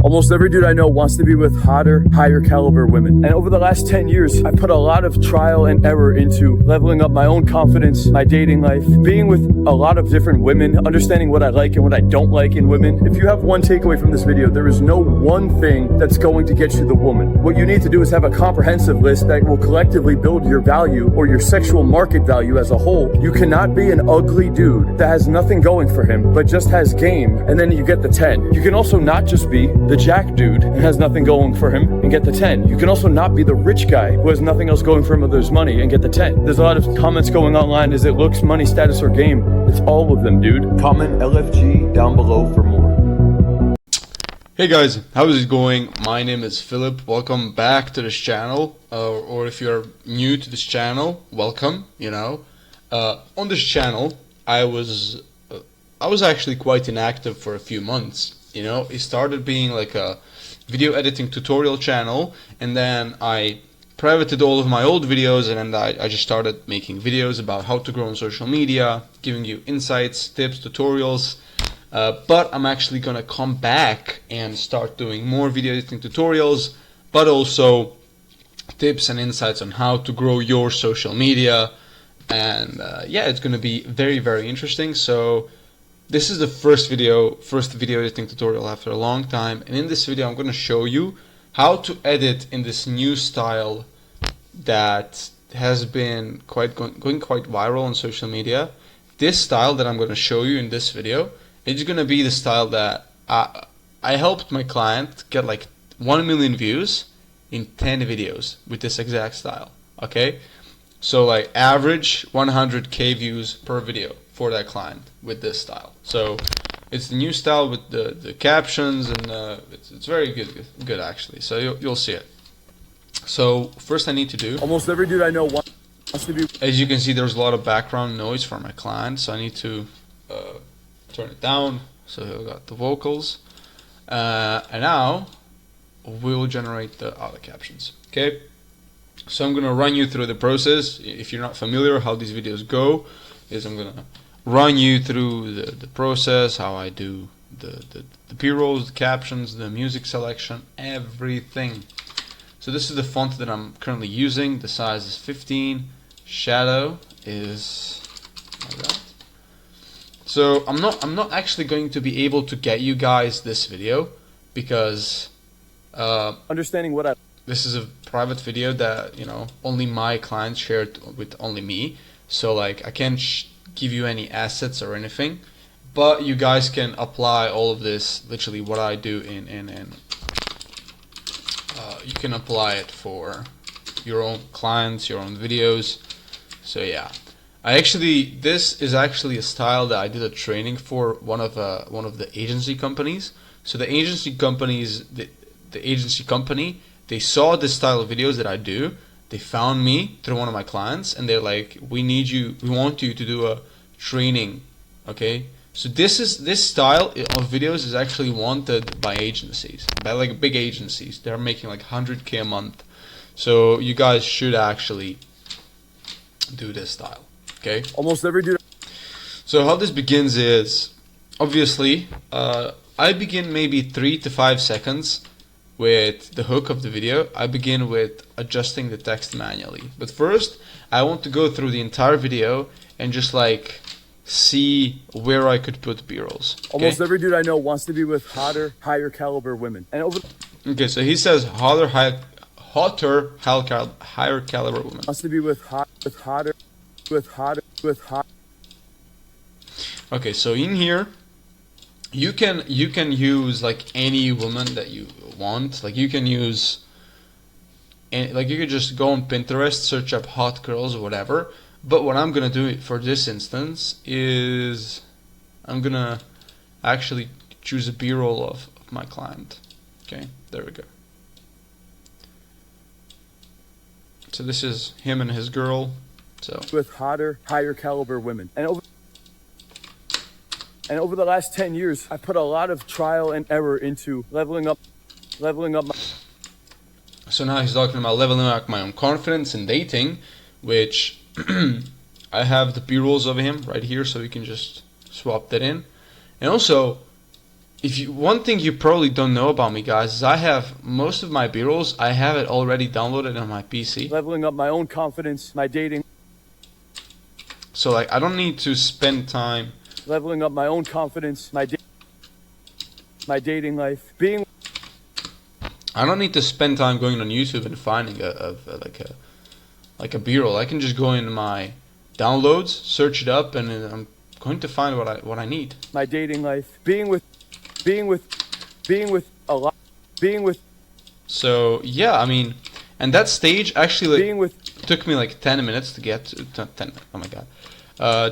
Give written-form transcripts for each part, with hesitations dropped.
Almost every dude I know wants to be with hotter, higher caliber women. And over the last 10 years, I put a lot of trial and error into leveling up my own confidence, my dating life, being with a lot of different women, understanding what I like and what I don't like in women. If you have one takeaway from this video, there is no one thing that's going to get you the woman. What you need to do is have a comprehensive list that will collectively build your value or your sexual market value as a whole. You cannot be an ugly dude that has nothing going for him, but just has game, and then you get the 10. You can also not just be the jack dude and has nothing going for him and get the 10. You can also not be the rich guy who has nothing else going for him other than money and get the 10. There's a lot of comments going online. Is it looks, money, status, or game? It's all of them, dude. Comment LFG down below for more. Hey guys, how is it going? My name is Philip. Welcome back to this channel, or if you're new to this channel, welcome. On this channel, I was actually quite inactive for a few months. It started being like a video editing tutorial channel, and then I privated all of my old videos, and then I just started making videos about how to grow on social media, giving you insights, tips, tutorials. But I'm actually gonna come back and start doing more video editing tutorials, but also tips and insights on how to grow your social media. And yeah, it's gonna be very, very interesting. So this is the first video editing tutorial after a long time, and in this video I'm going to show you how to edit in this new style that has been going quite viral on social media. This style that I'm going to show you in this video, it's going to be the style that I helped my client get like 1 million views in 10 videos with this exact style. Okay, so like average 100k views per video for that client with this style. So it's the new style with the captions, and it's very good actually. So you'll see it. So first I need to do, almost every dude I know wants to be, as you can see, there's a lot of background noise for my client, so I need to turn it down. So I got the vocals, and now we'll generate the auto captions. Okay, so I'm gonna run you through the process. If you're not familiar how these videos go, is I'm gonna run you through the process, how I do the B-rolls, the captions, the music selection, everything. So this is the font that I'm currently using. The size is 15. Shadow is like that. So I'm not actually going to be able to get you guys this video because understanding what this is a private video that only my clients shared with only me. So like I can't give you any assets or anything, but you guys can apply all of this, literally what I do you can apply it for your own clients, your own videos. So yeah, this is actually a style that I did a training for one of the agency companies. So the agency companies, the agency company, they saw this style of videos that I do. They found me through one of my clients, and they're like, we want you to do a training. Okay, so this style of videos is actually wanted by agencies, by like big agencies. They're making like 100k a month. So you guys should actually do this style. Okay, almost every dude. So how this begins is, obviously, I begin maybe 3 to 5 seconds with the hook of the video. I begin with adjusting the text manually. But first, I want to go through the entire video and just like see where I could put B-rolls. Okay? Almost every dude I know wants to be with hotter, higher caliber women. And okay, so he says higher caliber women. Wants to be with hotter. Okay, so in here, you can use like any woman that you want. Like you can use, like you could just go on Pinterest, search up hot girls or whatever. But what I'm gonna do for this instance is I'm gonna actually choose a B-roll of my client. Okay, there we go. So this is him and his girl. So with hotter, higher caliber women. And over the last 10 years, I put a lot of trial and error into leveling up my. So now he's talking about leveling up my own confidence in dating, which I have the B-rolls of him right here, so we can just swap that in. And also, if you, one thing you probably don't know about me, guys, is I have most of my B-rolls. I have it already downloaded on my PC. Leveling up my own confidence, my dating. So like, I don't need to spend time. Leveling up my own confidence, my dating life. I don't need to spend time going on YouTube and finding like a B-roll. I can just go into my downloads, search it up, and then I'm going to find what I need. My dating life. Being with a lot. So yeah, I mean, and that stage actually like took me like 10 minutes to get to 10. Oh my god.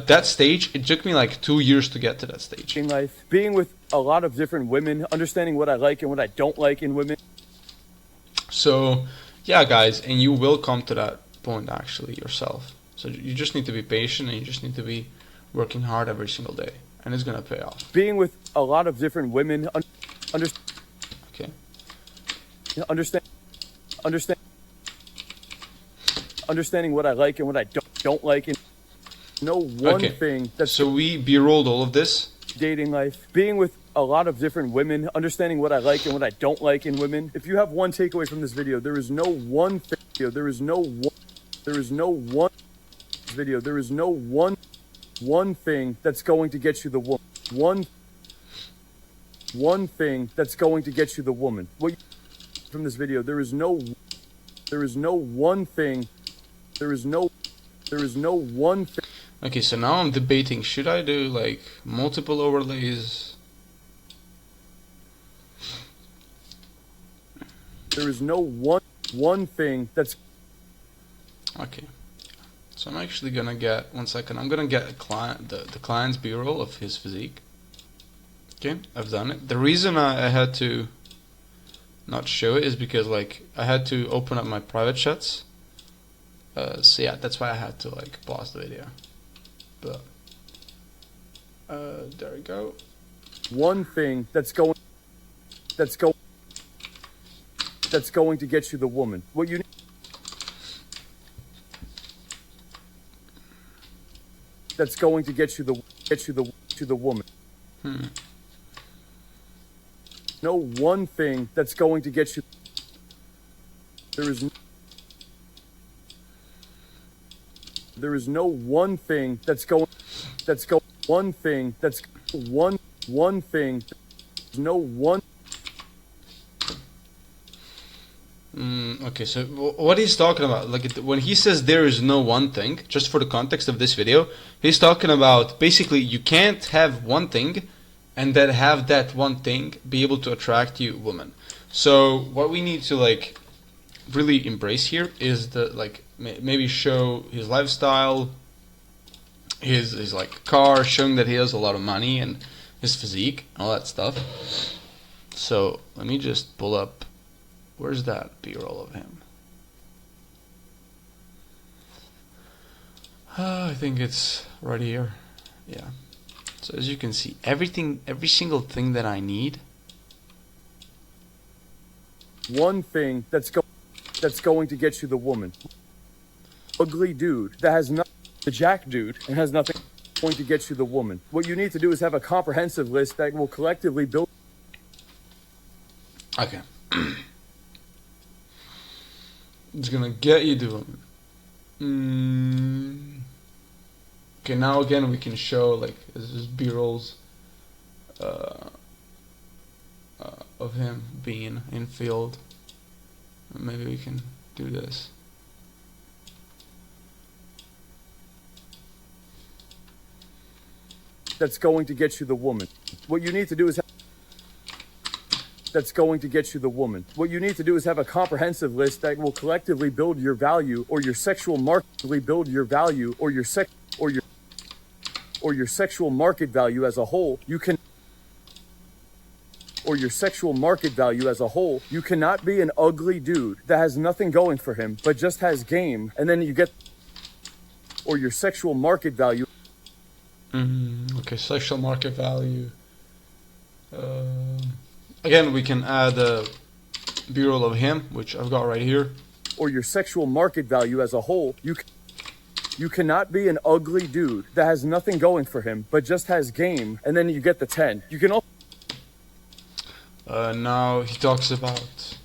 That stage, it took me like 2 years to get to that stage. Life. Being with a lot of different women, understanding what I like and what I don't like in women. So, yeah, guys, and you will come to that point actually yourself. So you just need to be patient, and you just need to be working hard every single day, and it's gonna pay off. Being with a lot of different women, okay. Understanding what I like and what I don't like, and no one thing that's. So we B-rolled all of this. Dating life. Being with a lot of different women, understanding what I like and what I don't like in women. If you have one takeaway from this video, there is no one video. There is no one thing that's going to get you the woman. One thing that's going to get you the woman. From this video, there is no one thing. There is no one thing. Okay, so now I'm debating, should I do like multiple overlays? There is no one thing that's. Okay, so I'm actually gonna get, one second, I'm gonna get a client, the client's B-roll of his physique. Okay, I've done it. The reason I had to not show it is because like I had to open up my private chats. So yeah, that's why I had to like pause the video. But there we go. One thing that's going to get you the woman. What you that's going to get you the woman. No one thing that's going to get you. There is no one thing that's going. One thing that's one thing. No one. Okay, so what he's talking about, like when he says there is no one thing, just for the context of this video, he's talking about basically you can't have one thing and then have that one thing be able to attract you women. So what we need to like really embrace here is the like maybe show his lifestyle, his like car, showing that he has a lot of money, and his physique, all that stuff. So let me just pull up, where's that B-roll of him? I think it's right here. Yeah. So as you can see, every single thing that I need. One thing that's going to get you the woman. Ugly dude that has nothing. The jack dude and has nothing going to get you the woman. What you need to do is have a comprehensive list that will collectively build. Okay. It's gonna get you the woman. Okay, now again we can show like this is B-rolls of him being in field. Maybe we can do this. That's going to get you the woman. What you need to do is that's going to get you the woman. What you need to do is have a comprehensive list that will collectively build your value or your sexual market, build your value or your sexual market value as a whole. You can or your sexual market value as a whole. You cannot be an ugly dude that has nothing going for him but just has game, and then you get or your sexual market value. Okay, sexual market value. Again, we can add a B-roll of him, which I've got right here. Or your sexual market value as a whole. You cannot be an ugly dude that has nothing going for him but just has game, and then you get the 10. You can Now he talks about,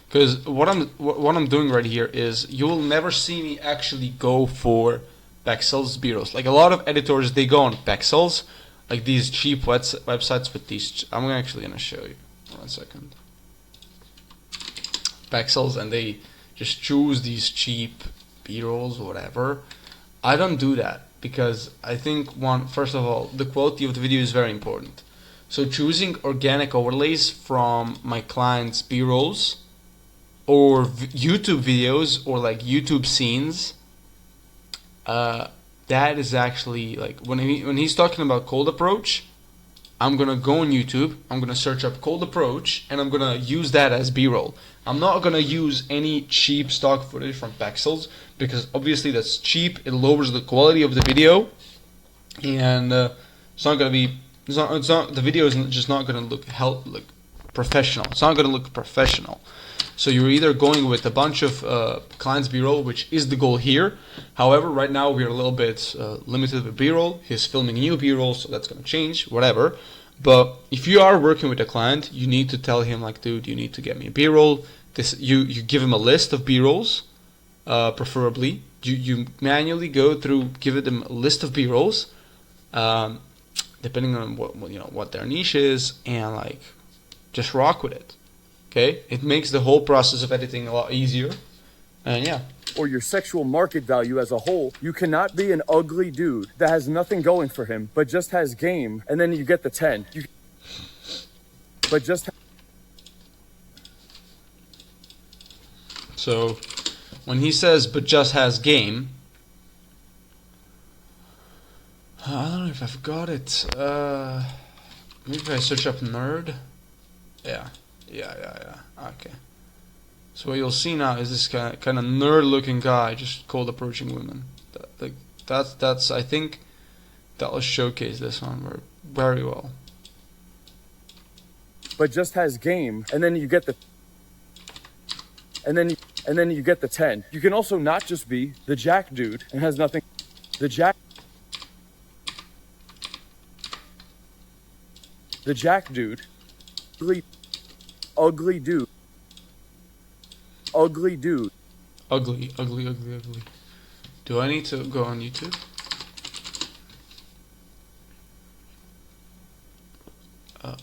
because what I'm doing right here is you will never see me actually go for Pexels B-rolls. Like a lot of editors, they go on Pexels, like these cheap websites with these. I'm actually gonna show you. 1 second. Pexels, and they just choose these cheap B-rolls or whatever. I don't do that because I think first of all, the quality of the video is very important. So choosing organic overlays from my clients' B-rolls or YouTube videos or like YouTube scenes, that is actually like when he's talking about cold approach, I'm gonna go on YouTube, I'm gonna search up cold approach, and I'm gonna use that as B-roll. I'm not gonna use any cheap stock footage from Pexels because obviously that's cheap. It lowers the quality of the video, and it's not gonna be. It's not. The video is just not gonna look professional. It's not gonna look professional. So you're either going with a bunch of clients B-roll, which is the goal here. However, right now we're a little bit limited with B-roll. He's filming new B-roll, so that's gonna change, whatever. But if you are working with a client, you need to tell him like, dude, you need to get me a B-roll. You give him a list of B-rolls, preferably. You manually go through, give them a list of B-rolls, depending on what their niche is, and like just rock with it. Okay, it makes the whole process of editing a lot easier, and yeah. Or your sexual market value as a whole. You cannot be an ugly dude that has nothing going for him, but just has game, and then you get the 10. So, when he says, but just has game, I don't know if I've got it. Maybe if I search up nerd. Yeah. Okay. So what you'll see now is this kind of nerd-looking guy just cold approaching women. That's I think that will showcase this one very well. But just has game, and then you get the, and then you get the 10. You can also not just be the jack dude and has nothing. The jack dude, ugly dude. Ugly. Do I need to go on YouTube?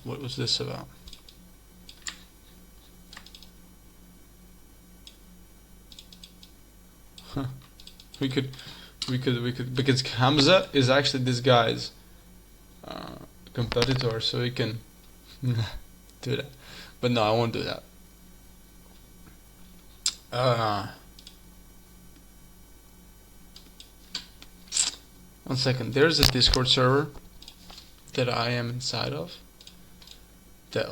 What was this about? Huh. We could, because Hamza is actually this guy's competitor, so we can do that. But no, I won't do that. 1 second. There's a Discord server that I am inside of. That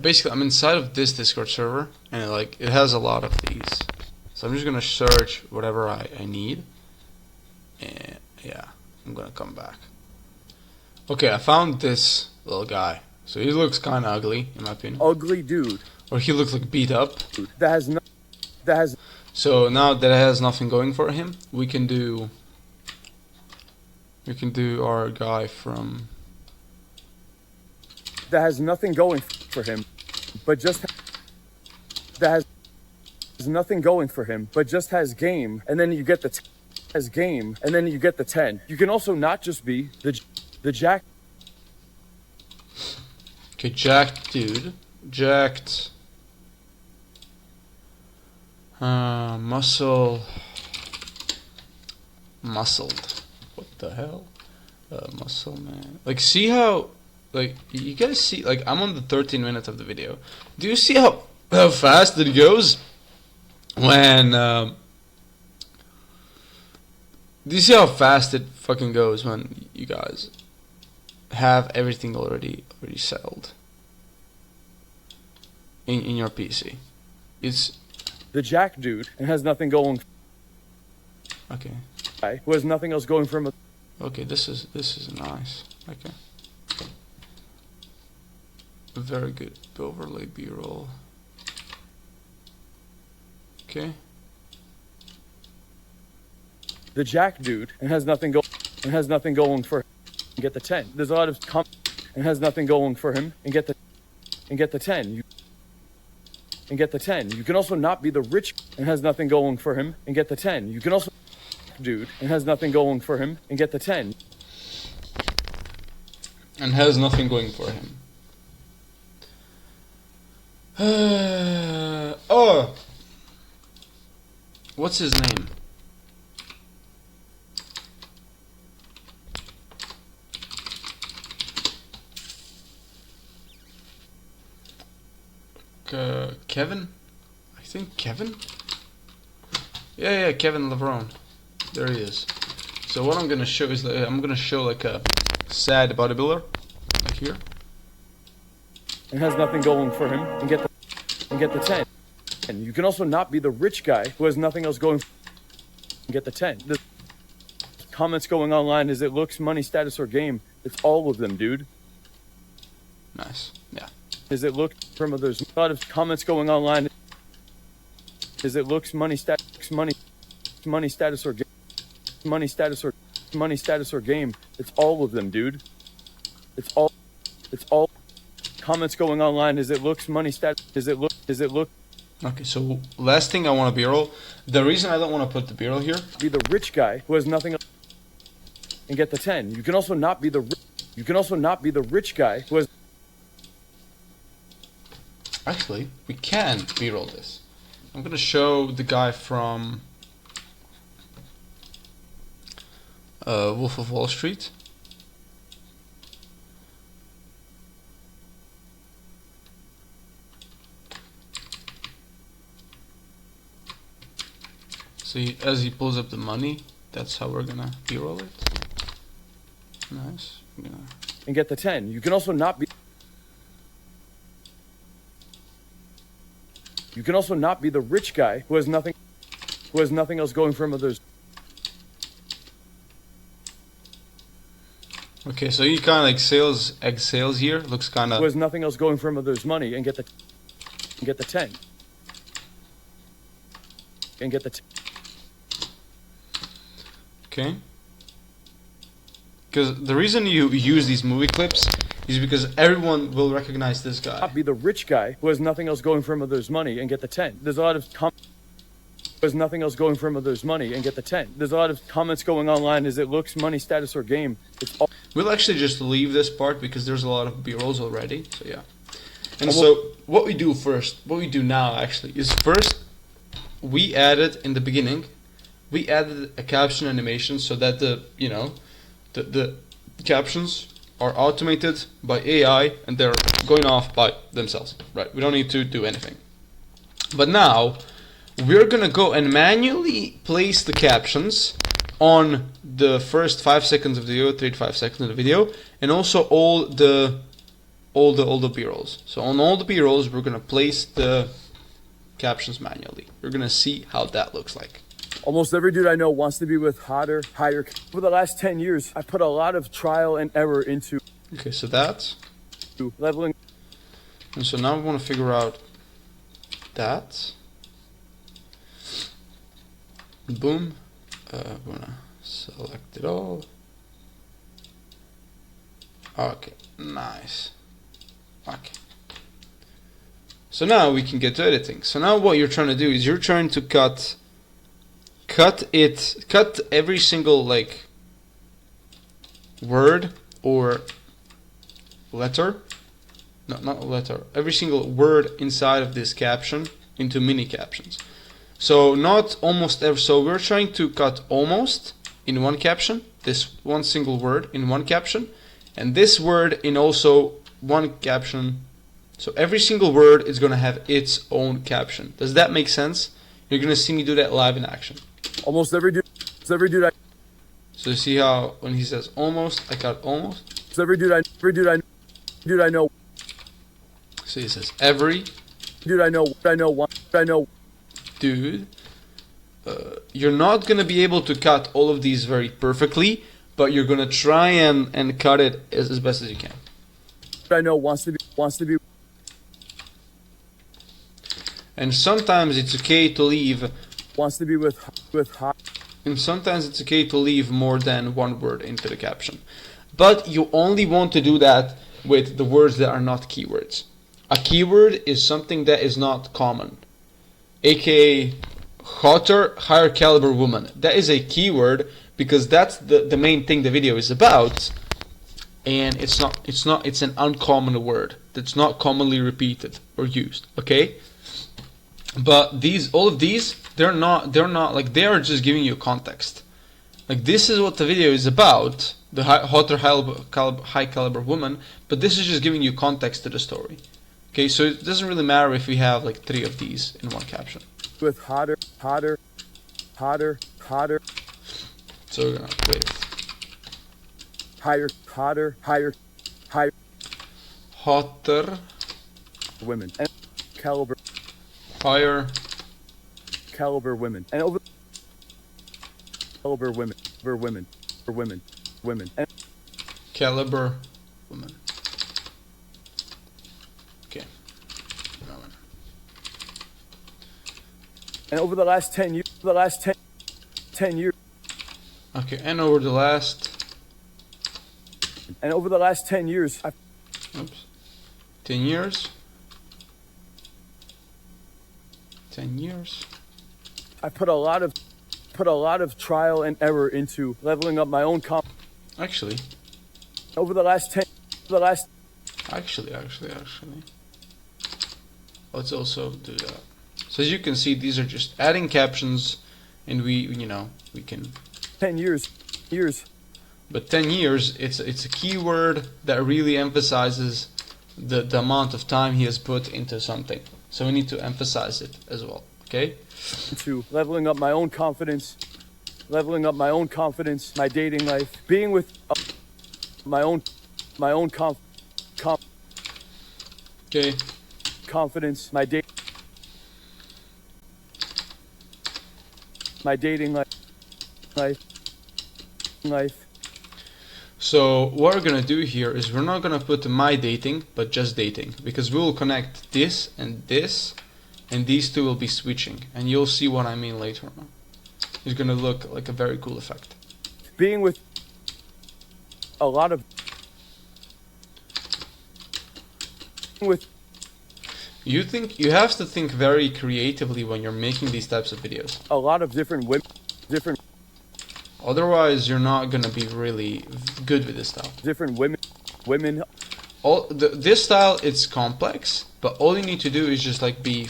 basically I'm inside of this Discord server, and it has a lot of these. So I'm just gonna search whatever I need, and yeah, I'm gonna come back. Okay, I found this little guy. So he looks kind of ugly, in my opinion. Ugly dude. Or he looks like beat up. So now that it has nothing going for him, we can do our guy from. That has nothing going for him, but just has game, and then you get the has game, and then you get the 10. You can also not just be the jack. Okay, jacked dude, jacked. Muscled. What the hell? Muscle man. Like, see how, you guys see, I'm on the 13 minutes of the video. Do you see how fast it goes? When, do you see how fast it fucking goes when you guys have everything already settled in your PC? It's the jack dude and has nothing going. Okay. Who has nothing else going for him. Okay, this is nice. Okay. Very good overlay B-roll. Okay. The jack dude and has nothing going for him. Get the 10. There's a lot of and has nothing going for him and get the 10. And get the 10. You can also not be the rich and has nothing going for him and get the 10. You can also dude and has nothing going for him and get the 10. And has nothing going for him. Oh, what's his name? Kevin? I think Kevin? Yeah, Kevin Levrone. There he is. So what I'm gonna show is that I'm gonna show like a sad bodybuilder, like here. And has nothing going for him and get the 10. And you can also not be the rich guy who has nothing else going for and get the 10. The comments going online is it looks, money, status, or game. It's all of them, dude. Nice. Yeah. Is it look from others? A lot of comments going online. Is it looks, money, status, money, status, or game? Money, status, or game. It's all of them, dude. It's all. Comments going online. Is it looks, money, status? Is it look? Okay, so last thing I want to B-roll. The reason I don't want to put the B-roll here. Be the rich guy who has nothing else and get the 10. You can also not be the rich guy who has. Actually, we can B-roll this. I'm gonna show the guy from Wolf of Wall Street. So as he pulls up the money, that's how we're gonna B-roll it. Nice. Yeah. And get the 10. You can also not be. You can also not be the rich guy who has nothing else going from others. Okay, so he kind of like exhales here. Looks kind of. Who has nothing else going from others' money and get the 10. And get the 10. Okay. Because the reason you use these movie clips is because everyone will recognize this guy. Not be the rich guy who has nothing else going from others' money and get the 10. There's a lot of who has nothing else going from others' money and get the 10. There's a lot of comments going online. Is it looks, money, status, or game? It's all. We'll actually just leave this part because there's a lot of B-rolls already. So yeah. And so what we do now actually is first we added in the beginning, we added a caption animation so that the captions are automated by AI and they're going off by themselves, right? We don't need to do anything. But now we're gonna go and manually place the captions on the first 5 seconds of the video, 3 to 5 seconds of the video, and also all the B-rolls. So on all the B-rolls, we're gonna place the captions manually. You're gonna see how that looks like. Almost every dude I know wants to be with hotter, higher. For the last 10 years, I put a lot of trial and error into. Okay, so that's leveling. And so now we want to figure out that. Boom. I'm gonna select it all. Okay, nice. Okay. So now we can get to editing. So now what you're trying to do is you're trying to cut every single like word or letter. No, not a letter. Every single word inside of this caption into mini captions. So not almost every. So we're trying to cut almost in one caption. This one single word in one caption, and this word in also one caption. So every single word is gonna have its own caption. Does that make sense? You're gonna see me do that live in action. Almost every dude I. So you see how when he says almost, I cut almost. Every dude I know. So he says every dude I know. Dude, you're not gonna be able to cut all of these very perfectly, but you're gonna try and cut it as best as you can. I know wants to be. And sometimes it's okay to leave. Wants to be with hot. And sometimes it's okay to leave more than one word into the caption. But you only want to do that with the words that are not keywords. A keyword is something that is not common, aka hotter, higher caliber woman. That is a keyword because that's the main thing the video is about, and it's an uncommon word that's not commonly repeated or used. Okay, but all of these, they're not like, they are just giving you context. Like, this is what the video is about, the hotter, high caliber woman, but this is just giving you context to the story. Okay, so it doesn't really matter if we have like 3 of these in one caption. With hotter. So we're gonna with Higher hotter, women and caliber higher women and over caliber women and caliber woman. Okay. and over the last 10 years, Okay, and over the last 10 years, 10 years. 10 years. I put a lot of trial and error into leveling up my own Actually. over the last Actually. Let's also do that. So as you can see, these are just adding captions, and we can. 10 years. But 10 years, it's a keyword that really emphasizes the amount of time he has put into something. So we need to emphasize it as well. Okay. To leveling up my own confidence, my dating life, being with my own Okay. confidence, my dating life. So what we're gonna do here is we're not gonna put my dating, but just dating, because we will connect this, and these two will be switching, and you'll see what I mean later on. It's gonna look like a very cool effect. Being with a lot of You have to think very creatively when you're making these types of videos. a lot of different women, Otherwise, you're not gonna be really good with this style. women. This style, it's complex, but all you need to do is just like be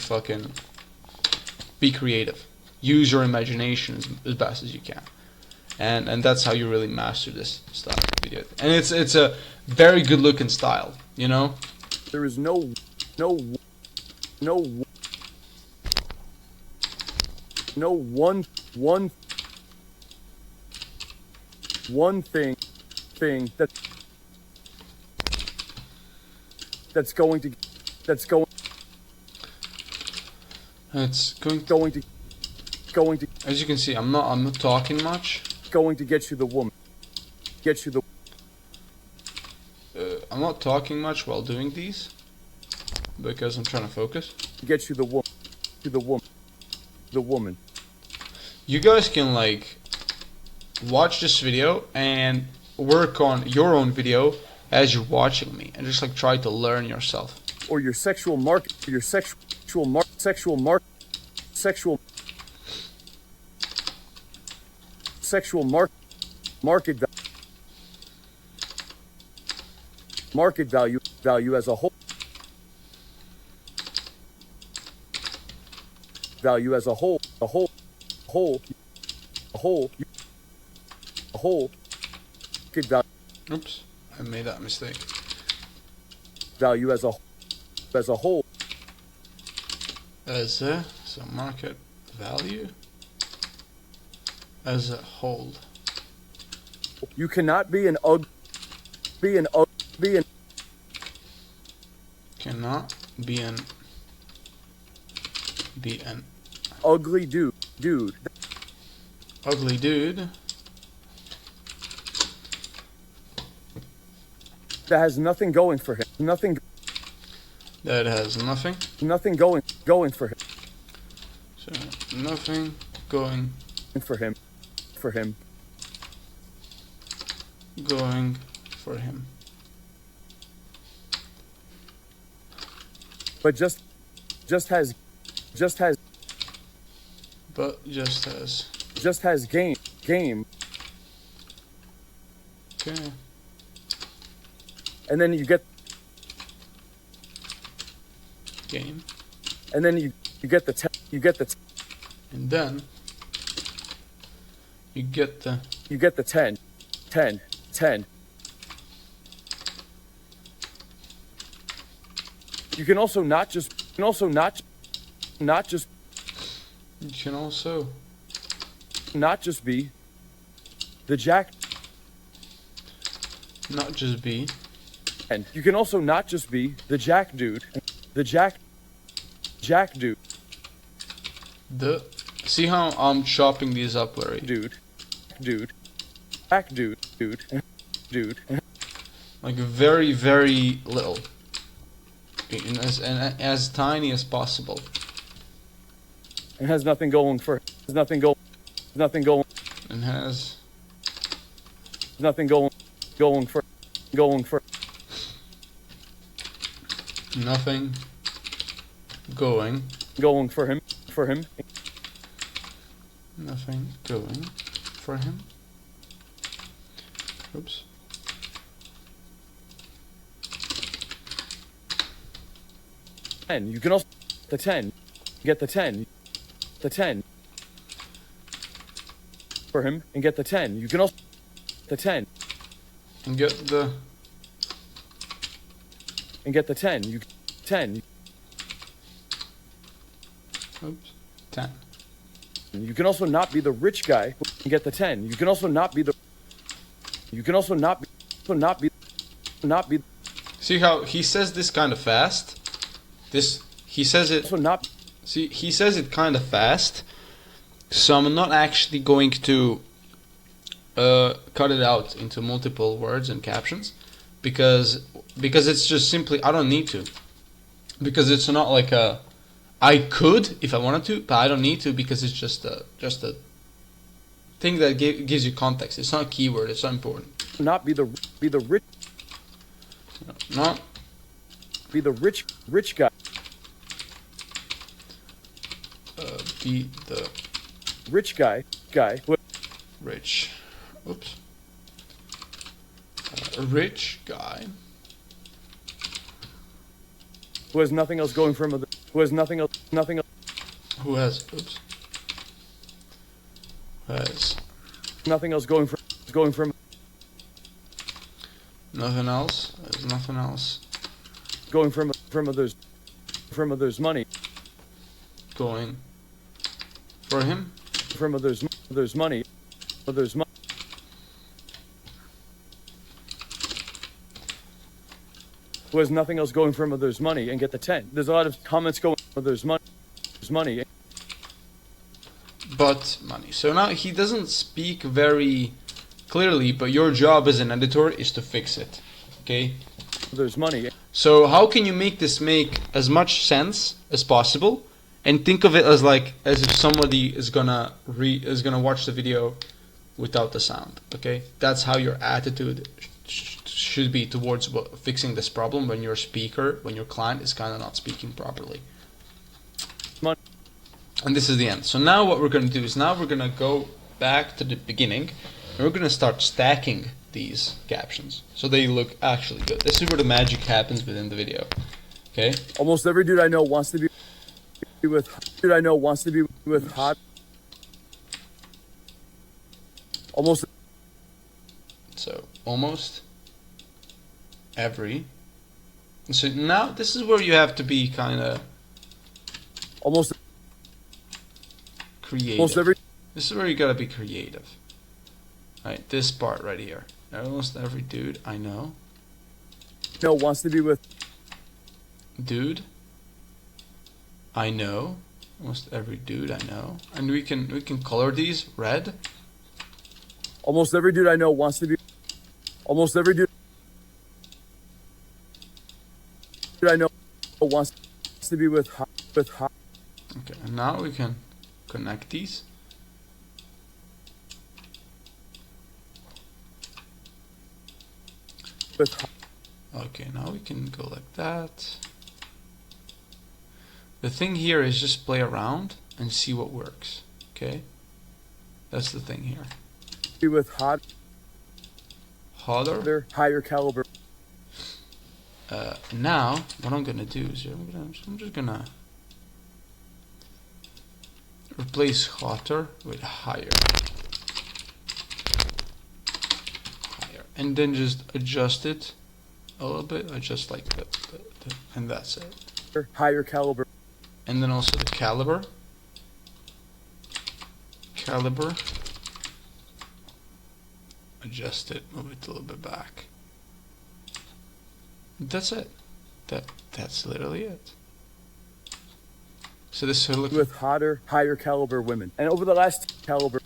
creative. Use your imagination as best as you can, and that's how you really master this style video. And it's a very good looking style, you know. There is no one thing that's going to As you can see, I'm not talking much. going to get you the woman. I'm not talking much while doing these because I'm trying to focus. Get you the woman. You guys can like watch this video and work on your own video as you're watching me, and just like try to learn yourself. Or your sexual market value as a whole. Oops, I made that mistake. Value as a whole. So market value as a whole. You cannot be an ugly dude. Ugly dude. That has nothing going for him. That has nothing going for him. So nothing going For him. going for him. but just has but just as. game, Okay. and then you get Game. and then you get the And then you get the 10. You can also not just you can also be the jack, not just be and you can also not just be the jack dude, the. See how I'm chopping these up very. jack dude, Like very, very little. And as tiny as possible. and has nothing going for And has nothing going for nothing going. for him. Nothing going for him. Oops. And you can also get the 10 for him and get the 10. You can also the 10 And get the. and get the 10. You 10. Oops. 10. You can also not be the rich guy and get the 10. You can also not be the. You can also not be. See how he says this kind of fast? He says it. Also not. See, he says it kind of fast, so I'm not actually going to cut it out into multiple words and captions, because it's just simply I don't need to, because it's not like a. I could if I wanted to, but I don't need to because it's just a thing that gives you context. It's not a keyword. It's not important. Not be the rich. Not Be the rich guy. be the Rich guy. rich. Oops. A rich guy Who has nothing else going for him. Who has nothing else. who has. Oops. Has Nothing else going for him. nothing else. Has nothing else Going from others money. going for him. From others money. Who has nothing else going from others money and get the 10. There's a lot of comments going others money. But money. So now he doesn't speak very clearly, but your job as an editor is to fix it. Okay? Others money. So how can you make this make as much sense as possible, and think of it as if somebody is gonna watch the video without the sound. Okay? That's how your attitude should be towards fixing this problem when your speaker, when your client is kind of not speaking properly. Money. And this is the end. So now what we're going to do is now we're going to go back to the beginning and we're going to start stacking these captions so they look actually good. This is where the magic happens within the video. Okay? Almost every dude I know wants to be with hot. So almost every. So now this is where you have to be kind of Almost creative. every This is where you gotta be creative. Right, this part right here. Almost every dude I know. wants to be with. Dude I know. Almost every dude I know. And we can color these red. Almost every dude I know wants to be. Almost every dude I know wants to be with hot. Okay, and now we can connect these. With hot. Okay, now we can go like that. The thing here is just play around and see what works. Okay, that's the thing here. Be with hotter, higher caliber. Now what I'm gonna do is I'm just gonna replace hotter with higher, and then just adjust it a little bit. Adjust like that, and that's it. Higher caliber. And then also the caliber. Adjust it, move it a little bit back. That's it. That's literally it. So this is with hotter, higher caliber women. And over the last caliber.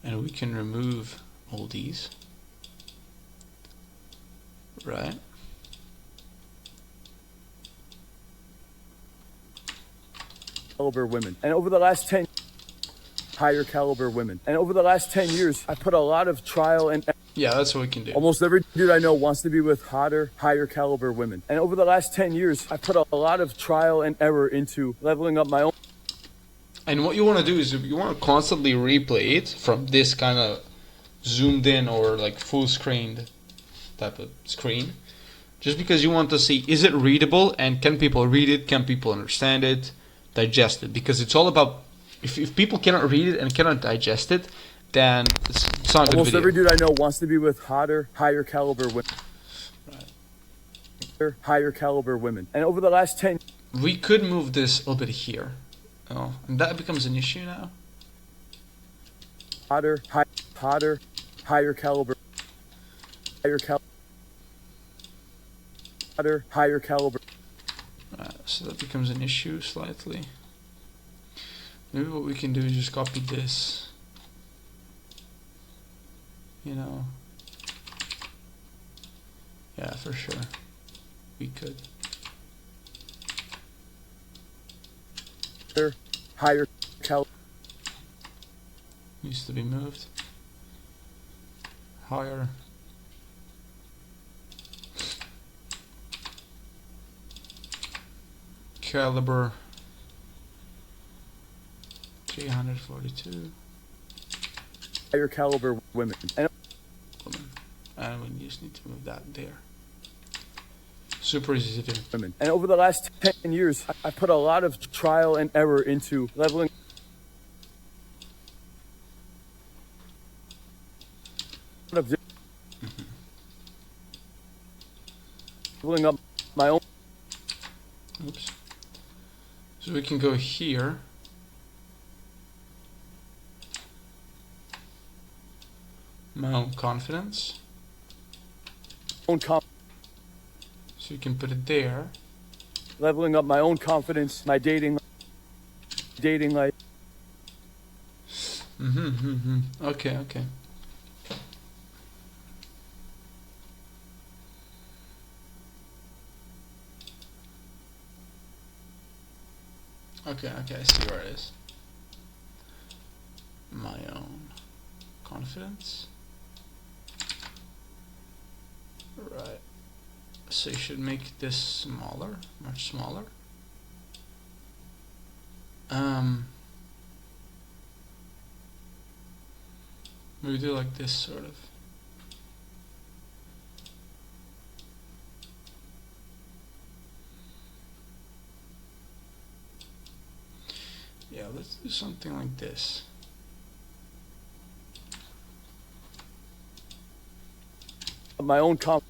And we can remove all these. Right. Caliber women. And over the last 10 higher caliber women. And over the last 10 years, I put a lot of trial and yeah, that's what we can do. Almost every dude I know wants to be with hotter, higher caliber women. And over the last 10 years, I put a lot of trial and error into leveling up my own. And what you want to do is you want to constantly replay it from this kind of zoomed in or like full screened type of screen. Just because you want to see, is it readable and can people read it? Can people understand it? Digest it? Because it's all about, if people cannot read it and cannot digest it, then it's not a good Almost video. every dude I know wants to be with hotter, higher caliber women. Right. Higher caliber women. And over the last 10... We could move this a little bit here. Oh, and that becomes an issue now. Hotter, higher caliber. Higher caliber. Right, so that becomes an issue slightly. Maybe what we can do is just copy this. You know. Yeah, for sure. We could. Higher caliber. Needs to be moved. Higher. Caliber 342. Higher caliber women. And we just need to move that there. Super easy to do. Women. And over the last 10 years, I put a lot of trial and error into leveling. Leveling up my own. Oops. So we can go here. My own confidence. So you can put it there. Leveling up my own confidence, my dating life. Okay. Okay, I see where it is. My own confidence. Right. So you should make this smaller, much smaller. Maybe do like this sort of. Yeah, let's do something like this. My own So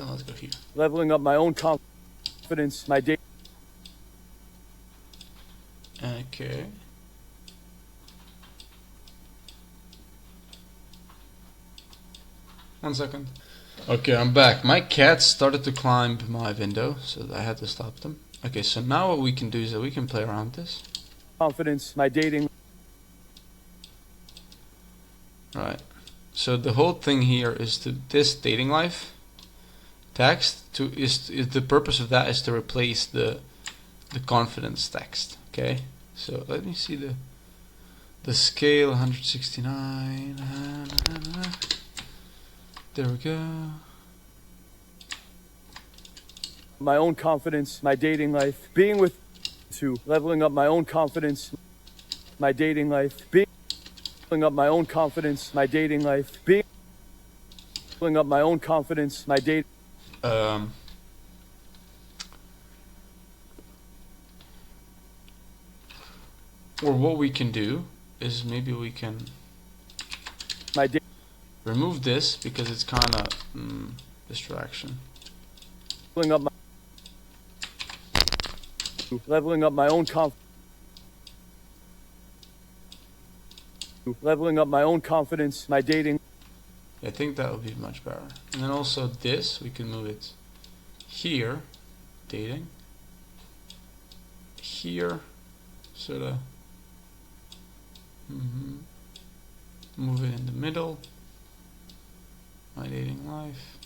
let's go here. Leveling up my own confidence, my dating. Okay. One second. Okay, I'm back. My cats started to climb my window, so I had to stop them. Okay, so now what we can do is that we can play around this. Confidence, my dating. Right. So the whole thing here is to this dating life text is the purpose of that is to replace the confidence text. Okay. So let me see the scale 169. There we go. my own confidence, my dating life, being with to leveling up my own confidence, my dating life, being up my own confidence, my dating life, being up my own confidence, my date. Or what we can do is maybe we can remove this because it's kind of distraction. Leveling up my own leveling up my own confidence, my dating. I think that would be much better. And then also this, we can move it here, dating, here, sort of. Move it in the middle. My dating life.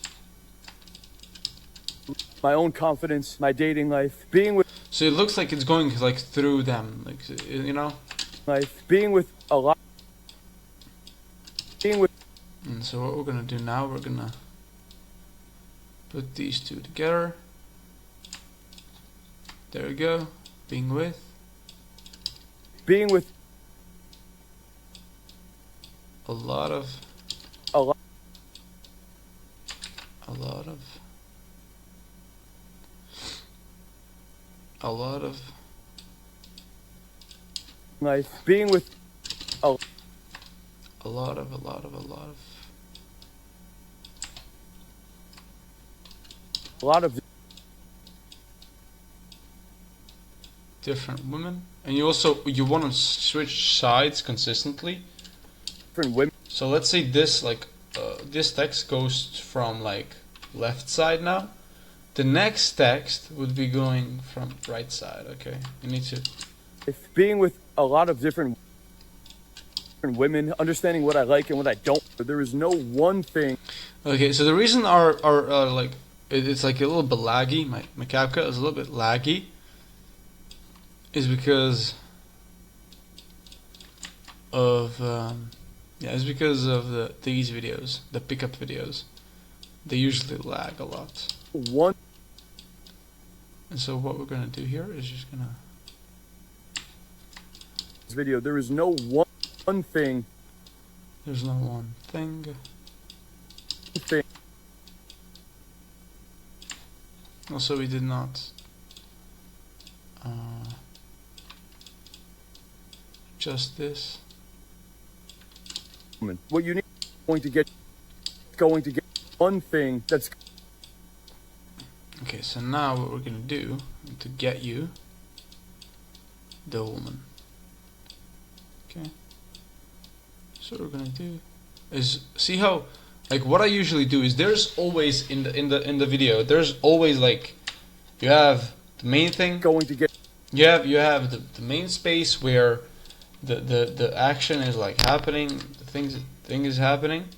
My own confidence, my dating life, being with. So it looks like it's going like through them, like, you know. Life, being with a lot. Being with. And so what we're gonna do now, we're gonna put these two together. There we go. Being with. Being with. A lot of life, being with a lot of different women, and you want to switch sides consistently. Different women. So let's say this this text goes from like left side now. The next text would be going from right side. Okay, you need to. Being with a lot of different women, understanding what I like and what I don't. There is no one thing. Okay, so the reason our like it's like a little bit laggy. My CapCut is a little bit laggy. Is because of it's because of these videos, the pickup videos. They usually lag a lot. One. And so what we're gonna do here is just gonna. This video, there is no one thing. There's no one thing. Also, we did not just this. What you need going to get one thing that's. Okay, so now what we're gonna do to get you the woman. Okay. So what we're gonna do is see how, like, what I usually do is there's always in the video there's always like you have the main thing Going to get. you have the main space where the action is like happening, the thing is happening.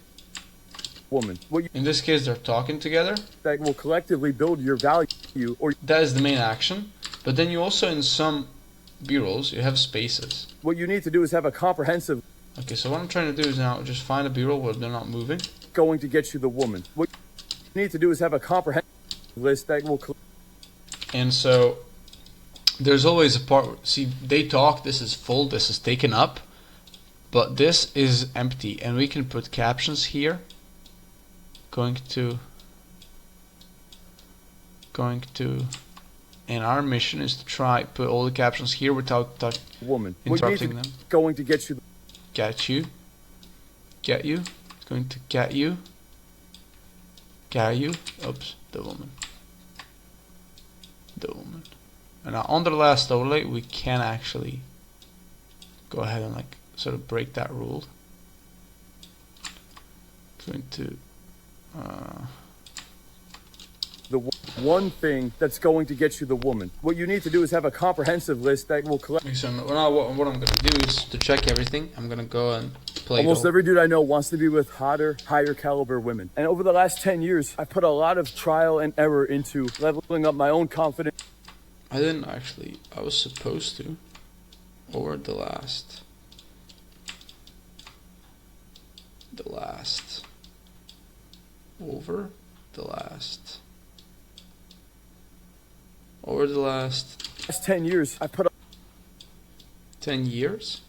Woman. What you, in this case they're talking together. that will collectively build your value or. That is the main action. But then you also in some B-rolls you have spaces. What you need to do is have a comprehensive. Okay, so what I'm trying to do is now just find a B-roll where they're not moving. Going to get you the woman. What you need to do is have a comprehensive list that will. And so there's always a part. See, they talk. This is full. This is taken up. But this is empty, and we can put captions here. Going to. And our mission is to try put all the captions here without Woman. interrupting them. Going to get you. Get you. Get you. It's going to get you. Get you. Oops, the woman. The woman. And now on the last overlay, we can actually go ahead and like sort of break that rule. Going to. The one thing that's going to get you the woman. What you need to do is have a comprehensive list that will collect. So now what I'm gonna do is to check everything. I'm gonna go and play. Almost every dude I know wants to be with hotter, higher caliber women. And over the last 10 years, I put a lot of trial and error into leveling up my own confidence. I didn't actually. I was supposed to. Over the last. Over the last. over the last 10 years, I put 10 years.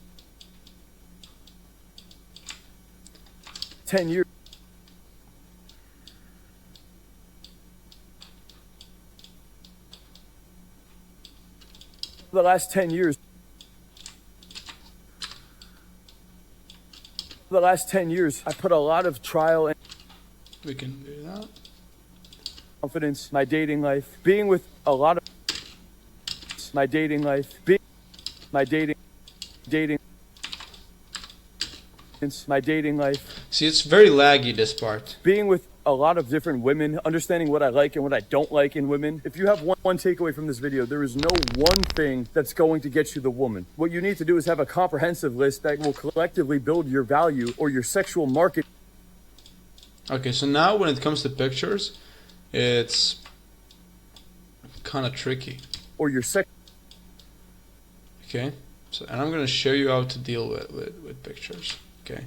10 years. The last 10 years. The last 10 years, I put a lot of trial and We can do that. confidence, my dating life, being with a lot of my dating life, my dating, my dating life, See, it's very laggy, this part. being with a lot of different women, understanding what I like and what I don't like in women. If you have one takeaway from this video, there is no one thing that's going to get you the woman. What you need to do is have a comprehensive list that will collectively build your value or your sexual market. Okay, so now when it comes to pictures, it's kind of tricky. Or your sex. Okay, so and I'm gonna show you how to deal with pictures. Okay,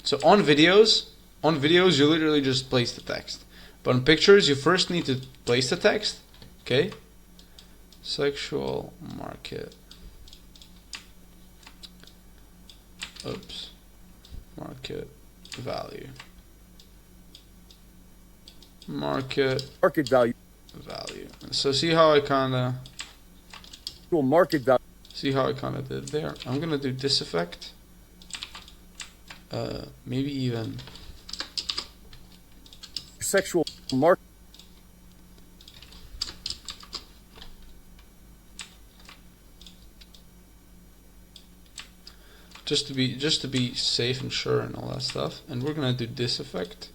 so on videos you literally just place the text, but on pictures you first need to place the text. Okay, sexual market. Oops, market value. Market value. So see how I kinda Market value. See how I kind of did there? I'm gonna do this effect. Maybe even Sexual market. just to be safe and sure and all that stuff. And we're gonna do this effect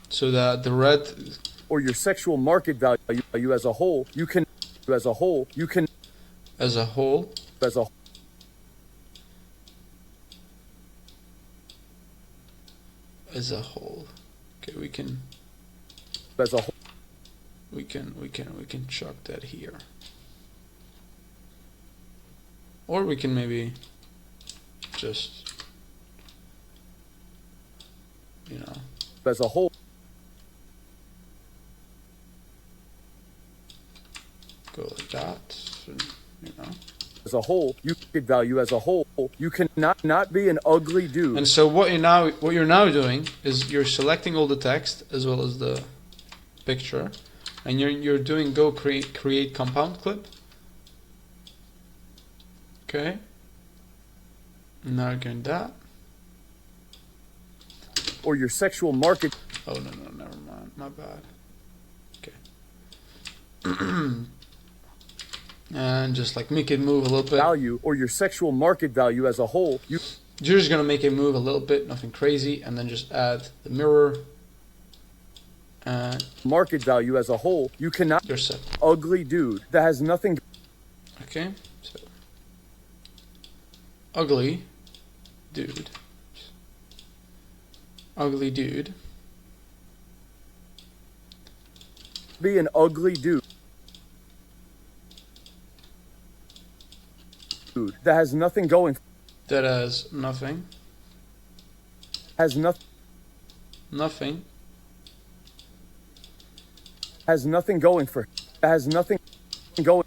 so that the red Or your sexual market value as a whole. You can as a whole. You can as a whole. as a As a whole. Okay, we can as a whole. we can chuck that here. Or we can maybe just, you know, As a whole. go like that, and, you know. As a whole, you get value as a whole. You cannot not be an ugly dude. And so what you're now doing is you're selecting all the text as well as the picture, and you're doing go create compound clip. Okay. Now again that. Or your sexual market. Oh no, never mind. My bad. Okay. And just like make it move a little bit. Value or your sexual market value as a whole. You're just gonna make it move a little bit, nothing crazy, and then just add the mirror. And market value as a whole. You cannot. you're set. Ugly dude that has nothing. Okay. So ugly dude. Ugly dude. Be an ugly dude. That has nothing going. That has nothing. Has nothing. Nothing. Has nothing going for. Has nothing going.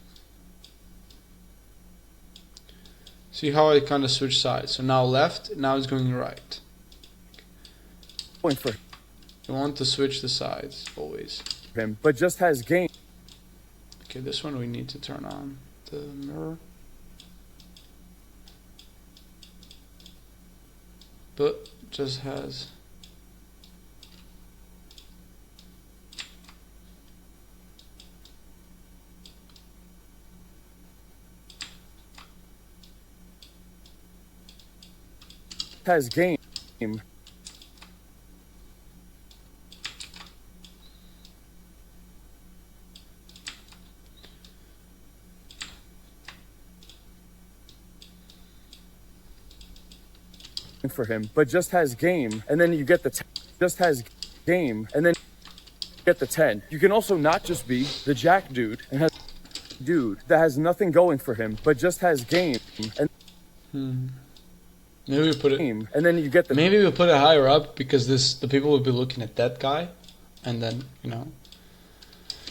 See how I kind of switch sides. So now left, now it's going right. Going for You want to switch the sides always. him, but just has gain. Okay, this one we need to turn on the mirror. But just has game. For him, but just has game, and then you get the just has game, and then get the 10. You can also not just be the jack dude and has dude that has nothing going for him, but just has game, and maybe we put it. game, and then you get the Maybe we'll put it higher up because the people will be looking at that guy, and then you know.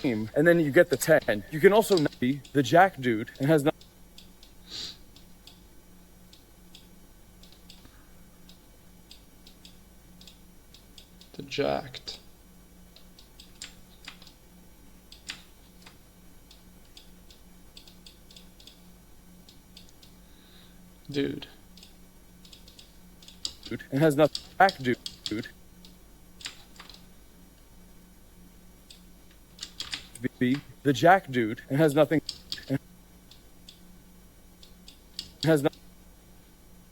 and then you get the 10. You can also not be the jack dude and has not. The jacked. Dude. And has nothing. Jack dude. Be the jack dude and has nothing. Has no.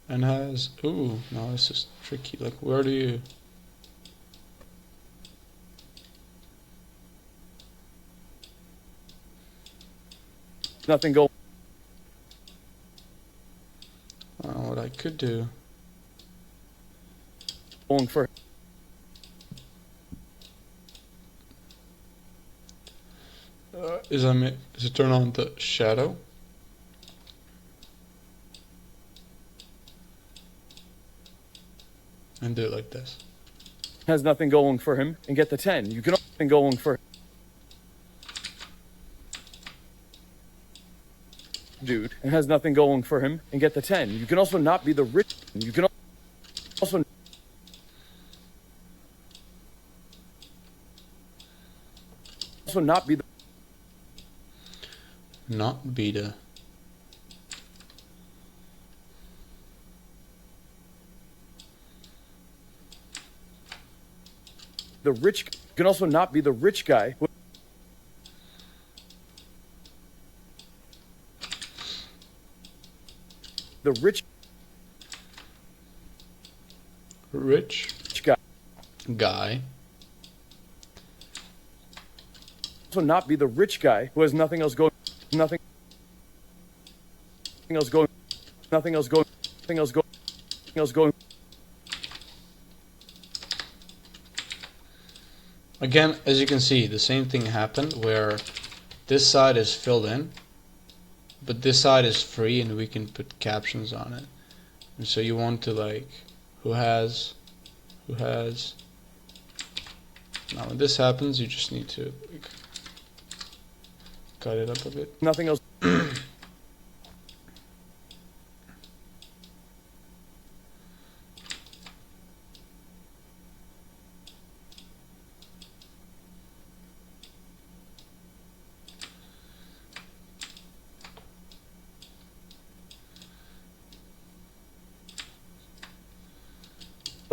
And has. Ooh, no, this is tricky. Like, where do you. Nothing going. What I could do. Going for. Is it turn on the shadow? And do it like this. Has nothing going for him and get the 10. You can also nothing going for. Dude and has nothing going for him and get the 10. You can also not be the rich. You can also not be the rich. You can also not be the rich guy. The rich guy. Also not be the rich guy who has nothing else going. Nothing else going. Again, as you can see, the same thing happened where this side is filled in, but this side is free and we can put captions on it. And so you want to like, who has. Now when this happens, you just need to like, cut it up a bit. Nothing else.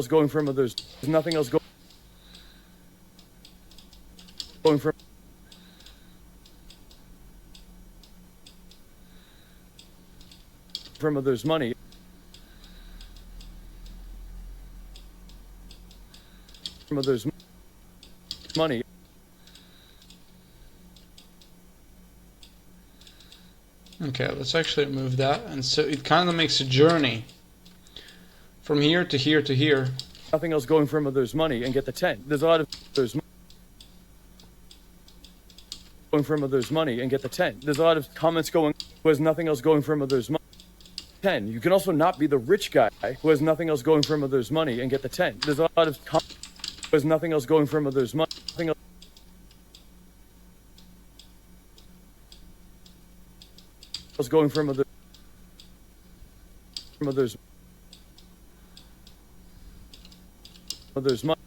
Going from others. There's nothing else going from others' money. From others' money. Okay, let's actually remove that, and so it kind of makes a journey from here to here to here. Nothing else going from others' money and get the 10. There's a lot of others going from others' money and get the 10. There's a lot of comments going who has nothing else going from others' money. 10. You can also not be the rich guy who has nothing else going from others' money and get the 10. There's a lot of comments who has nothing else going from others' money. Nothing else going from others' money.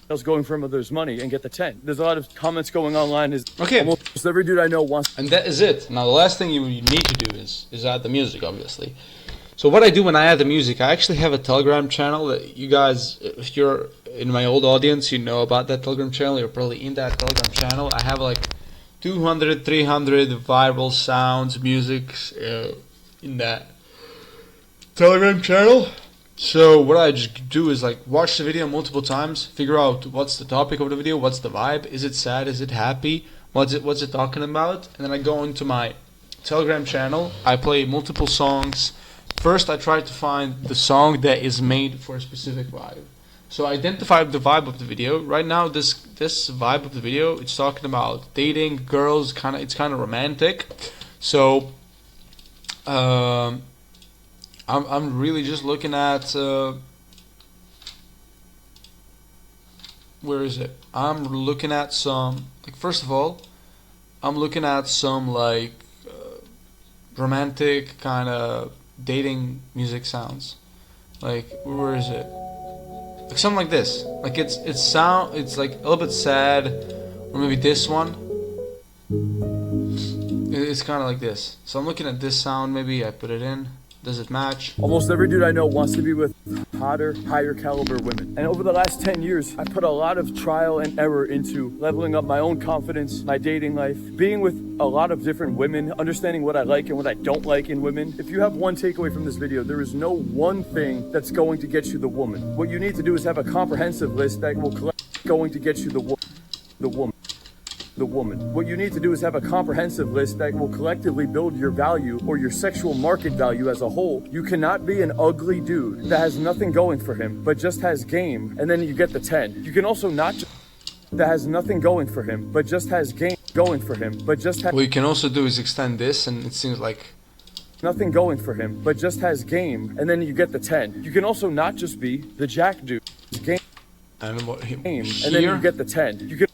Else going from others' money and get the 10. There's a lot of comments going online. Is okay. Almost every dude I know wants. And that is it. Now the last thing you need to do is add the music, obviously. So what I do when I add the music, I actually have a Telegram channel that you guys, if you're in my old audience, you know about that Telegram channel. You're probably in that Telegram channel. I have like 200, 300 viral sounds, musics in that Telegram channel. So what I just do is like watch the video multiple times, figure out what's the topic of the video, what's the vibe, is it sad, is it happy, what's it talking about, and then I go into my Telegram channel. I play multiple songs. First I try to find the song that is made for a specific vibe. So I identify the vibe of the video. Right now this vibe of the video, it's talking about dating, girls, it's kind of romantic. So I'm really just looking at where is it? I'm looking at some, like, first of all, I'm looking at some like romantic kind of dating music sounds. Like, where is it? Like something like this. Like it's like a little bit sad, or maybe this one. It's kind of like this. So I'm looking at this sound. Maybe I put it in. Does it match? Almost every dude I know wants to be with hotter, higher caliber women. And over the last 10 years, I put a lot of trial and error into leveling up my own confidence, my dating life, being with a lot of different women, understanding what I like and what I don't like in women. If you have one takeaway from this video, there is no one thing that's going to get you the woman. What you need to do is have a comprehensive list that will collect going to get you the woman. What you need to do is have a comprehensive list that will collectively build your value or your sexual market value as a whole. You cannot be an ugly dude that has nothing going for him, but just has game, and then you get the 10. You can also not just that has nothing going for him, but just has game going for him, but just has what you can also do is extend this, and it seems like nothing going for him, but just has game, and then you get the 10. You can also not just be the jack dude. Game, and what and then you get the 10. You can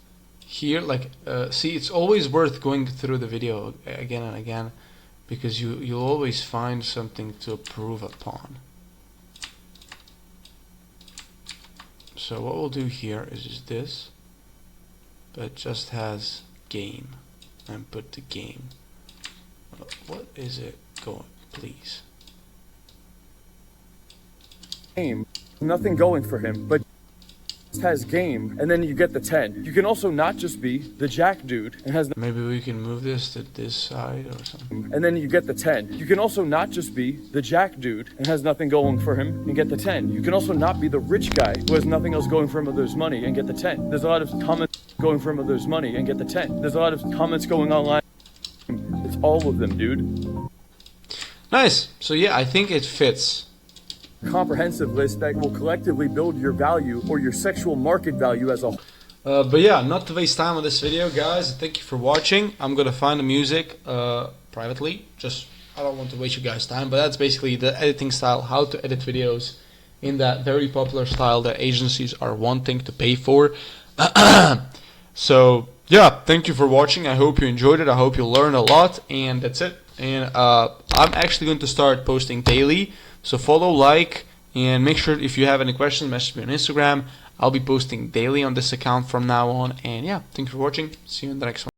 here, like, see, it's always worth going through the video again and again, because you'll always find something to improve upon. So what we'll do here is just this, but just has game, and put the game. What is it going, please? Game, nothing going for him, but has game, and then you get the 10. You can also not just be the jack dude and has maybe we can move this to this side or something, and then you get the 10. You can also not just be the jack dude and has nothing going for him and get the 10. You can also not be the rich guy who has nothing else going for him other than money and get the 10. There's a lot of comments going for him other than money and get the 10. There's a lot of comments going online. It's all of them, dude. Nice. So yeah, I think it fits. Comprehensive list that will collectively build your value or your sexual market value as a whole. But yeah, not to waste time on this video, guys, thank you for watching. I'm gonna find the music privately, just I don't want to waste you guys time, but that's basically the editing style, how to edit videos in that very popular style that agencies are wanting to pay for. So yeah, thank you for watching. I hope you enjoyed it. I hope you learned a lot, and that's it. And I'm actually going to start posting daily, so follow, like, and make sure if you have any questions, message me on Instagram. I'll be posting daily on this account from now on. And yeah, thanks for watching. See you in the next one.